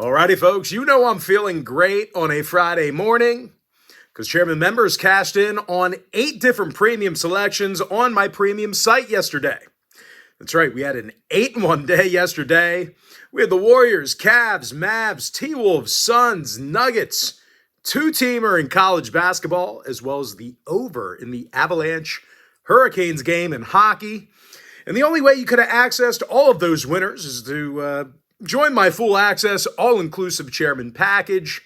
Alrighty, folks, you know I'm feeling great on a Friday morning because Chairman members cashed in on 8 different premium selections on my premium site yesterday. That's right, we had an 8-in-1 day yesterday. We had the Warriors, Cavs, Mavs, T-Wolves, Suns, Nuggets, 2-teamer in college basketball, as well as the over in the Avalanche Hurricanes game in hockey. And the only way you could have accessed all of those winners is to join my full access, all-inclusive Chairman package.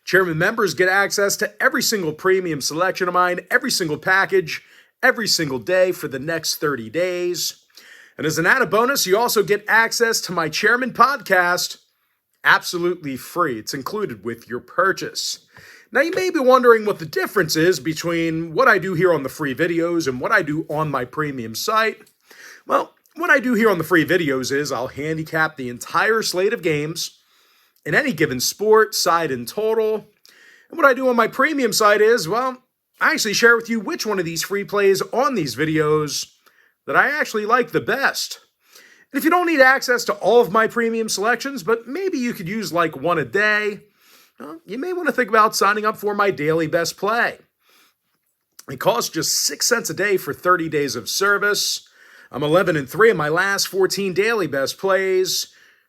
Chairman members get access to every single premium selection of mine, every single package, every single day for the next 30 days. And as an added bonus, you also get access to my Chairman podcast absolutely free. It's included with your purchase. Now, you may be wondering what the difference is between what I do here on the free videos and what I do on my premium site. Well, what I do here on the free videos is I'll handicap the entire slate of games in any given sport, side, and total. And what I do on my premium site is, well, I actually share with you which one of these free plays on these videos that I actually like the best. And if you don't need access to all of my premium selections, but maybe you could use like one a day, well, you may want to think about signing up for my daily best play. It costs just 6 cents a day for 30 days of service. I'm 11-3 in my last 14 daily best plays,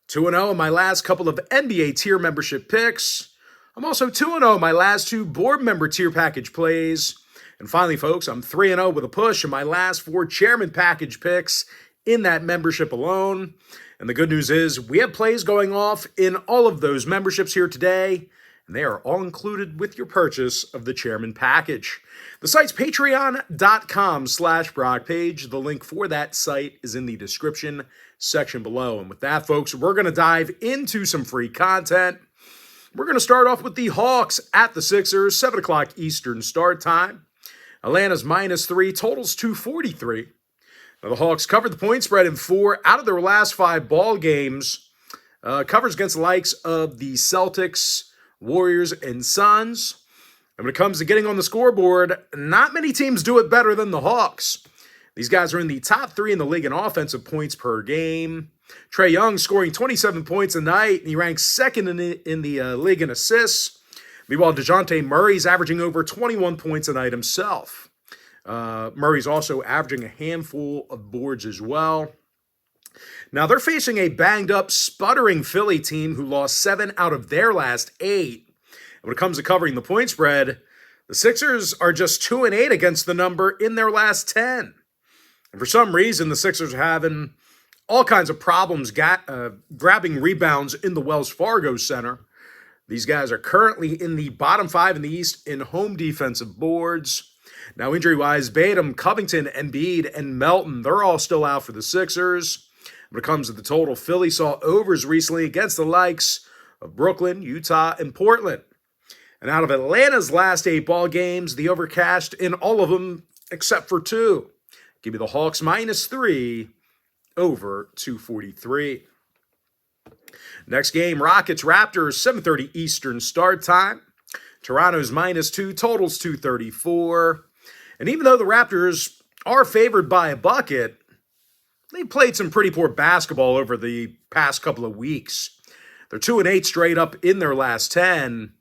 2-0 in my last couple of NBA tier membership picks. I'm also 2-0 in my last 2 board member tier package plays. And finally, folks, I'm 3-0 with a push in my last 4 chairman package picks in that membership alone. And the good news is we have plays going off in all of those memberships here today, and they are all included with your purchase of the chairman package. The site's patreon.com/Brock page. The link for that site is in the description section below. And with that, folks, we're going to dive into some free content. We're going to start off with the Hawks at the Sixers, 7 o'clock Eastern start time. Atlanta's -3, totals 243. Now, the Hawks covered the point spread in 4 out of their last 5 ball games. Covers against the likes of the Celtics, Warriors, and Suns. And when it comes to getting on the scoreboard, not many teams do it better than the Hawks. These guys are in the top 3 in the league in offensive points per game. Trae Young scoring 27 points a night, and he ranks second in the league in assists. Meanwhile, DeJounte Murray's averaging over 21 points a night himself. Murray's also averaging a handful of boards as well. Now, they're facing a banged-up, sputtering Philly team who lost 7 out of their last 8. And when it comes to covering the point spread, the Sixers are just 2-8 against the number in their last 10. And for some reason, the Sixers are having all kinds of problems grabbing rebounds in the Wells Fargo Center. These guys are currently in the bottom 5 in the East in home defensive boards. Now, injury-wise, Batum, Covington, Embiid, and Melton, they're all still out for the Sixers. When it comes to the total, Philly saw overs recently against the likes of Brooklyn, Utah, and Portland. And out of Atlanta's last 8 ball games, the over cashed in all of them except for 2. Give me the Hawks -3, over 243. Next game, Rockets, Raptors, 7:30 Eastern start time. Toronto's -2, totals 234. And even though the Raptors are favored by a bucket, they played some pretty poor basketball over the past couple of weeks. They're 2-8 straight up in their last 10,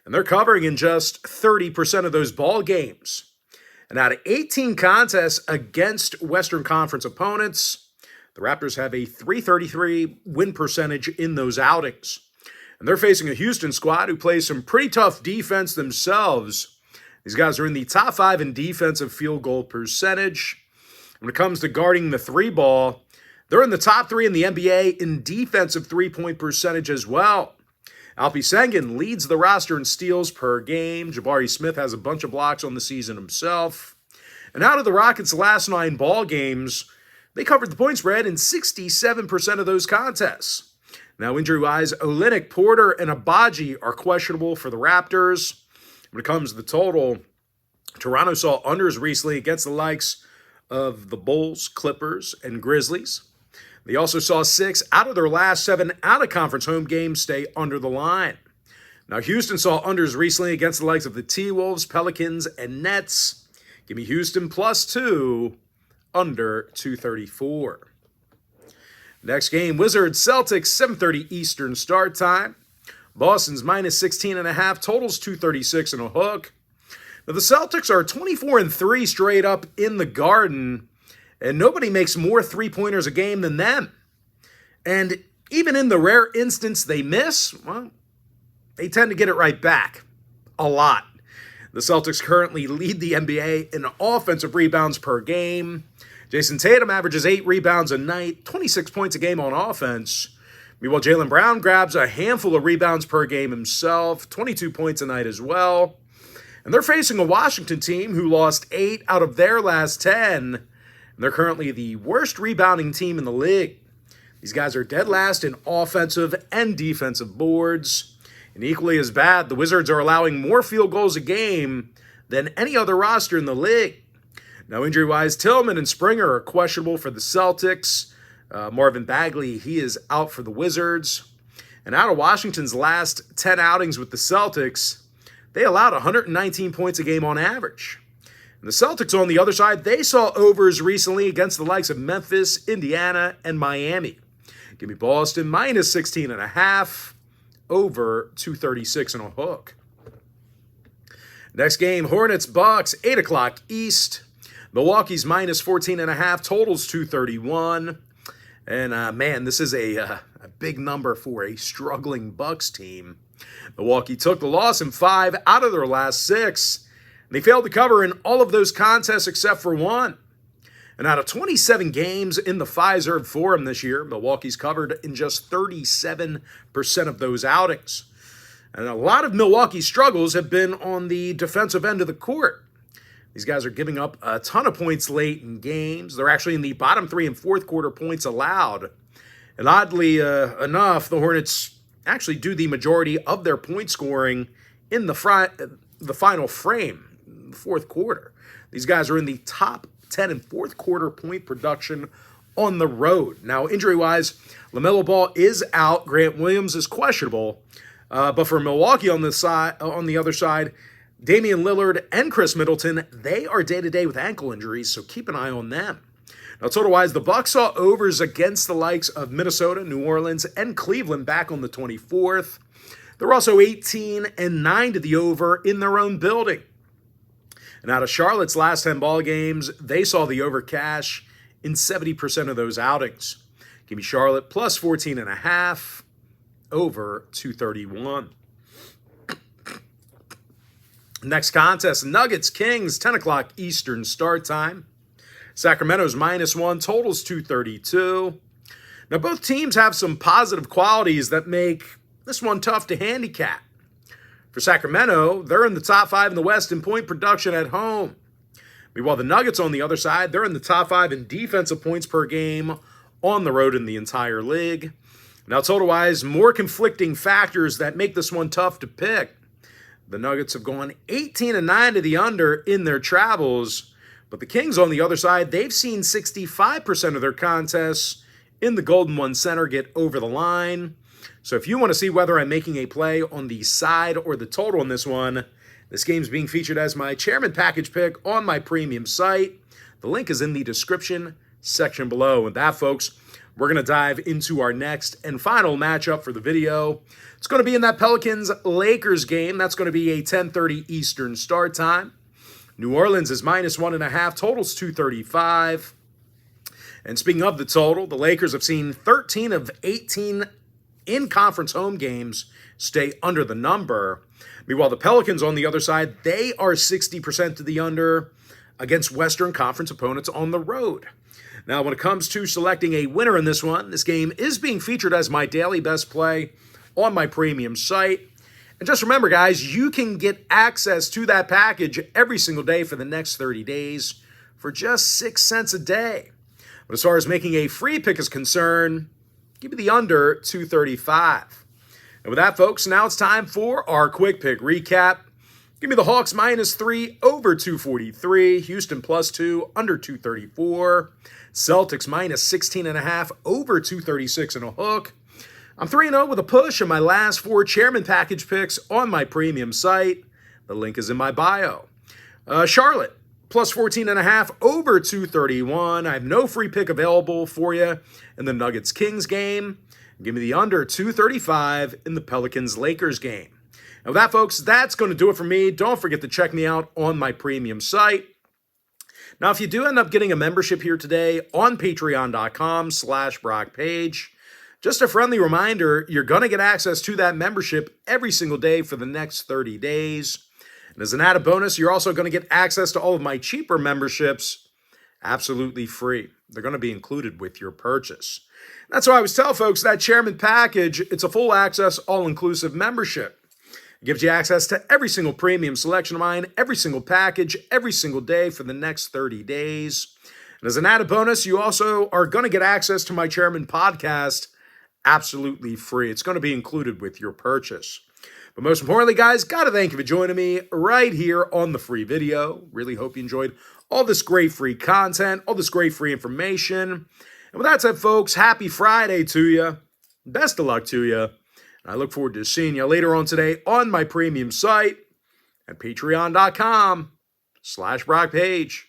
and they're covering in just 30% of those ball games. And out of 18 contests against Western Conference opponents, the Raptors have a .333 win percentage in those outings. And they're facing a Houston squad who plays some pretty tough defense themselves. These guys are in the top 5 in defensive field goal percentage. When it comes to guarding the 3 ball, they're in the top 3 in the NBA in defensive 3-point percentage as well. Alpi Sengun leads the roster in steals per game. Jabari Smith has a bunch of blocks on the season himself. And out of the Rockets' last 9 ball games, they covered the point spread in 67% of those contests. Now, injury-wise, Olynyk, Porter, and Abaji are questionable for the Raptors. When it comes to the total, Toronto saw unders recently against the likes of the Bulls, Clippers, and Grizzlies. They also saw 6 out of their last 7 out-of-conference home games stay under the line. Now, Houston saw unders recently against the likes of the T-Wolves, Pelicans, and Nets. Give me Houston +2, under 234. Next game, Wizards, Celtics, 7:30 Eastern start time. Boston's minus 16.5, totals 236 and a hook. Now the Celtics are 24-3 straight up in the Garden, and nobody makes more three-pointers a game than them. And even in the rare instance they miss, well, they tend to get it right back. A lot. The Celtics currently lead the NBA in offensive rebounds per game. Jason Tatum averages 8 rebounds a night, 26 points a game on offense. Meanwhile, Jaylen Brown grabs a handful of rebounds per game himself, 22 points a night as well. And they're facing a Washington team who lost 8 out of their last 10. And they're currently the worst rebounding team in the league. These guys are dead last in offensive and defensive boards. And equally as bad, the Wizards are allowing more field goals a game than any other roster in the league. Now, injury-wise, Tillman and Springer are questionable for the Celtics. Marvin Bagley, he is out for the Wizards. And out of Washington's last 10 outings with the Celtics, they allowed 119 points a game on average. And the Celtics, on the other side, they saw overs recently against the likes of Memphis, Indiana, and Miami. Give me Boston minus 16.5, over 236 and a hook. Next game, Hornets, Bucks, 8 o'clock East. Milwaukee's minus 14.5, totals 231. And man, this is a big number for a struggling Bucks team. Milwaukee took the loss in 5 out of their last 6. They failed to cover in all of those contests except for one. And out of 27 games in the Fiserv Forum this year, Milwaukee's covered in just 37% of those outings. And a lot of Milwaukee's struggles have been on the defensive end of the court. These guys are giving up a ton of points late in games. They're actually in the bottom 3 and fourth quarter points allowed. And oddly enough, the Hornets actually do the majority of their point scoring in the final frame, the fourth quarter. These guys are in the top 10 and fourth quarter point production on the road. Now, injury-wise, LaMelo Ball is out. Grant Williams is questionable. But for Milwaukee on the other side, Damian Lillard and Chris Middleton, they are day-to-day with ankle injuries, so keep an eye on them. Now, total-wise, the Bucks saw overs against the likes of Minnesota, New Orleans, and Cleveland back on the 24th. They're also 18-9 to the over in their own building. And out of Charlotte's last 10 ball games, they saw the over cash in 70% of those outings. Give me Charlotte plus 14.5, over 231. Next contest, Nuggets, Kings, 10 o'clock Eastern start time. Sacramento's -1, totals 232. Now, both teams have some positive qualities that make this one tough to handicap. For Sacramento, they're in the top 5 in the West in point production at home. Meanwhile, the Nuggets on the other side, they're in the top 5 in defensive points per game on the road in the entire league. Now, total-wise, more conflicting factors that make this one tough to pick. The Nuggets have gone 18-9 to the under in their travels, but the Kings on the other side, they've seen 65% of their contests in the Golden One Center get over the line. So if you want to see whether I'm making a play on the side or the total in this one, this game's being featured as my Chairman Package pick on my premium site. The link is in the description section below. And that, folks, we're going to dive into our next and final matchup for the video. It's going to be in that Pelicans-Lakers game. That's going to be a 10:30 Eastern start time. New Orleans is -1.5, totals 235. And speaking of the total, the Lakers have seen 13 of 18 in-conference home games stay under the number. Meanwhile, the Pelicans on the other side, they are 60% to the under against Western Conference opponents on the road. Now, when it comes to selecting a winner in this one, this game is being featured as my daily best play on my premium site. And just remember, guys, you can get access to that package every single day for the next 30 days for just 6 cents a day. But as far as making a free pick is concerned, give me the under 235. And with that, folks, now it's time for our quick pick recap. Give me the Hawks -3, over 243. Houston +2, under 234. Celtics -16.5, over 236 and a hook. I'm 3-0 with a push in my last 4 Chairman Package picks on my premium site. The link is in my bio. Charlotte +14.5, over 231. I have no free pick available for you in the Nuggets-Kings game. Give me the under 235 in the Pelicans-Lakers game. And with that, folks, that's going to do it for me. Don't forget to check me out on my premium site. Now, if you do end up getting a membership here today on patreon.com/BrockPage, just a friendly reminder, you're going to get access to that membership every single day for the next 30 days. And as an added bonus, you're also going to get access to all of my cheaper memberships absolutely free. They're going to be included with your purchase. That's why I always tell folks that Chairman Package, it's a full access, all-inclusive membership. It gives you access to every single premium selection of mine, every single package, every single day for the next 30 days. And as an added bonus, you also are going to get access to my Chairman podcast absolutely free. It's going to be included with your purchase. But most importantly, guys, got to thank you for joining me right here on the free video. Really hope you enjoyed all this great free content, all this great free information. And with that said, folks, happy Friday to you. Best of luck to you. And I look forward to seeing you later on today on my premium site at patreon.com/BrockPage.